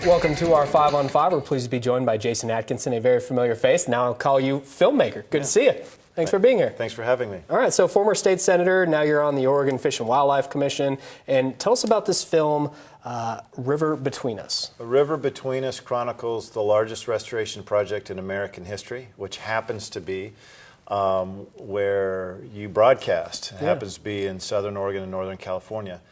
Welcome to our 5 on 5. We're pleased to be joined by Jason Atkinson, a very familiar face. Now I'll call you filmmaker. Good to see you. Thanks for being here. Thanks for having me. All right, so former state senator, now you're on the Oregon Fish and Wildlife Commission. And tell us about this film, River Between Us. A River Between Us chronicles the largest restoration project in American history, which happens to be where you broadcast. It happens to be in Southern Oregon and Northern California.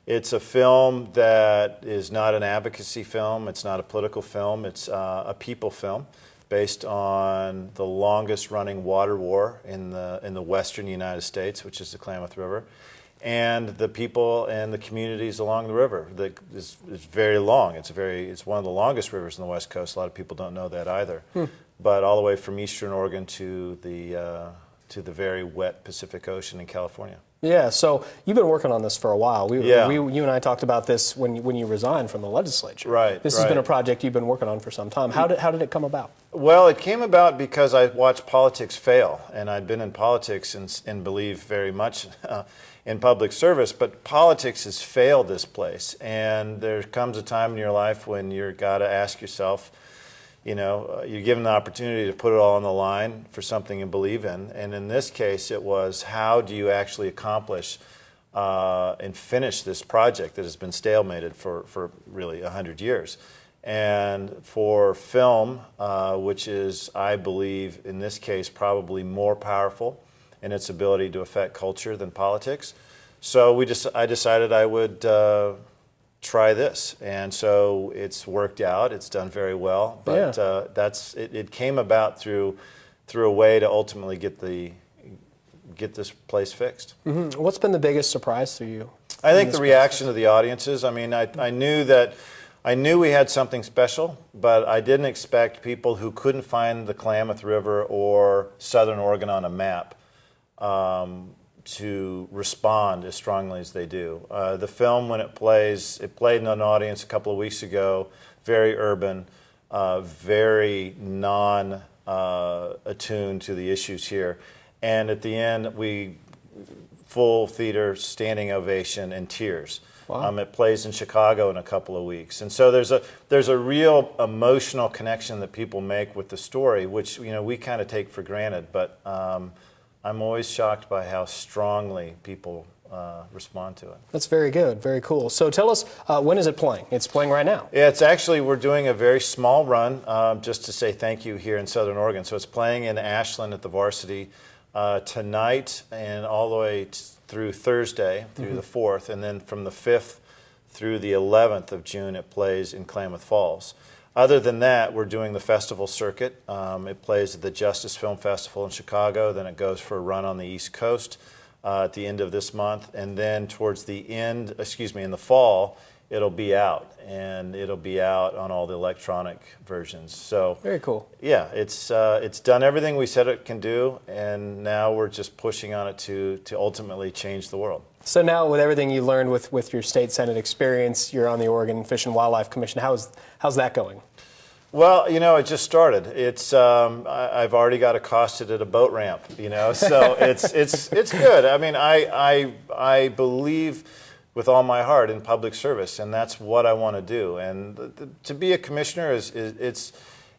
It's a film that is not an advocacy film. It's not a political film. It's a people film based on the longest running water war in the western United States, which is the Klamath River, and the people and the communities along the river. It's very long. It's one of the longest rivers on the West Coast. A lot of people don't know that either. But all the way from eastern Oregon to the very wet Pacific Ocean in California. Yeah, so you've been working on this for a while. You and I talked about this when you resigned from the legislature. Right. This has been a project you've been working on for some time. How did it come about? Well, it came about because I watched politics fail, and I'd been in politics and believe very much in public service, but politics has failed this place, and there comes a time in your life when you've got to ask yourself, you're given the opportunity to put it all on the line for something you believe in. And in this case, it was how do you actually accomplish and finish this project that has been stalemated for really 100 years. And for film, which is, I believe, in this case, probably more powerful in its ability to affect culture than politics. So I decided I would try this, and so it's worked out. It's done very well, but it came about through a way to ultimately get this place fixed. Mm-hmm. What's been the biggest surprise to you? I think the reaction of the audiences. I mean, I knew we had something special, but I didn't expect people who couldn't find the Klamath River or Southern Oregon on a map to respond as strongly as they do. The film, when it played in an audience a couple of weeks ago, very urban, very non-attuned to the issues here. And at the end, full theater, standing ovation, and tears. Wow. It plays in Chicago in a couple of weeks. And so there's a real emotional connection that people make with the story, which we kind of take for granted, but I'm always shocked by how strongly people respond to it. That's very good, very cool. So tell us, when is it playing? It's playing right now. Yeah, we're doing a very small run just to say thank you here in Southern Oregon. So it's playing in Ashland at the Varsity tonight and all the way through Thursday, through the 4th, and then from the 5th through the 11th of June it plays in Klamath Falls. Other than that, we're doing the festival circuit. It plays at the Justice Film Festival in Chicago, then it goes for a run on the East Coast at the end of this month, and then towards the end, in the fall, it'll be out, and it'll be out on all the electronic versions. So very cool. Yeah, it's done everything we said it can do, and now we're just pushing on it to ultimately change the world. So now, with everything you learned with your state senate experience, you're on the Oregon Fish and Wildlife Commission. How's that going? Well, it just started. It's I've already got accosted at a boat ramp. So it's good. I mean, I believe with all my heart in public service, and that's what I want to do. And to be a commissioner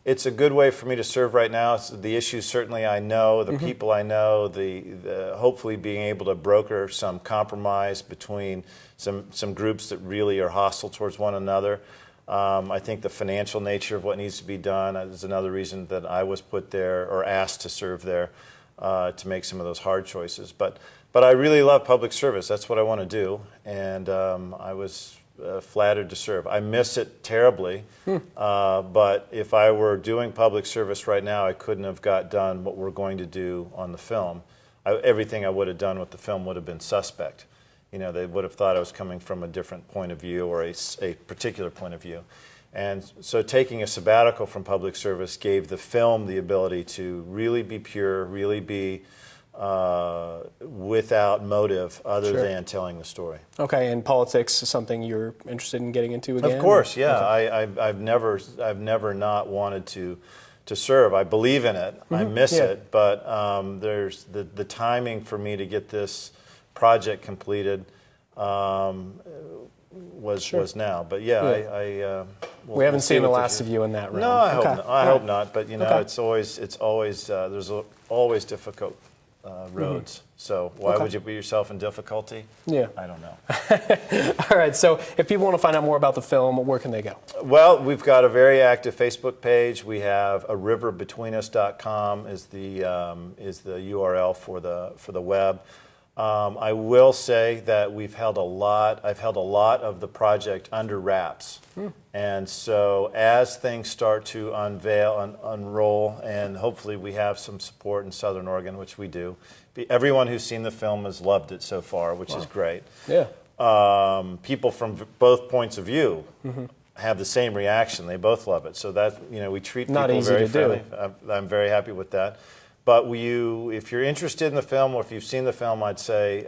it's a good way for me to serve right now. The issues certainly I know, the people I know, the hopefully being able to broker some compromise between some groups that really are hostile towards one another. I think the financial nature of what needs to be done is another reason that I was put there or asked to serve there to make some of those hard choices. But I really love public service. That's what I want to do, and I was flattered to serve. I miss it terribly, but if I were doing public service right now, I couldn't have got done what we're going to do on the film. Everything I would have done with the film would have been suspect. They would have thought I was coming from a different point of view or a particular point of view. And so taking a sabbatical from public service gave the film the ability to really be pure, really be without motive other than telling the story. Okay, and politics is something you're interested in getting into again? Of course, yeah. Okay. I've never not wanted to serve. I believe in it. I miss it, but there's the timing for me to get this project completed was now. But yeah, we haven't seen the last of you in that realm. No, I hope Okay. not. I hope not. But you know, Okay. it's always there's always difficult roads. So why would you put yourself in difficulty? Yeah. I don't know. All right. So if people want to find out more about the film, where can they go? Well, we've got a very active Facebook page. We have a riverbetweenus.com is the URL for the web. I will say that I've held a lot of the project under wraps. And so as things start to unroll, and hopefully we have some support in Southern Oregon, which we do. Everyone who's seen the film has loved it so far, which is great. Yeah. People from both points of view have the same reaction. They both love it. So that, we treat people Not easy very to fairly. do. I'm very happy with that. But if you're interested in the film, or if you've seen the film, I'd say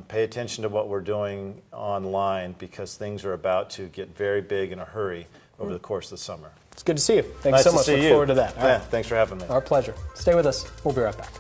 pay attention to what we're doing online, because things are about to get very big in a hurry over the course of the summer. It's good to see you. Thanks Nice so to much. see Look you. forward to that. All Yeah, right. thanks for having me. Our pleasure. Stay with us. We'll be right back.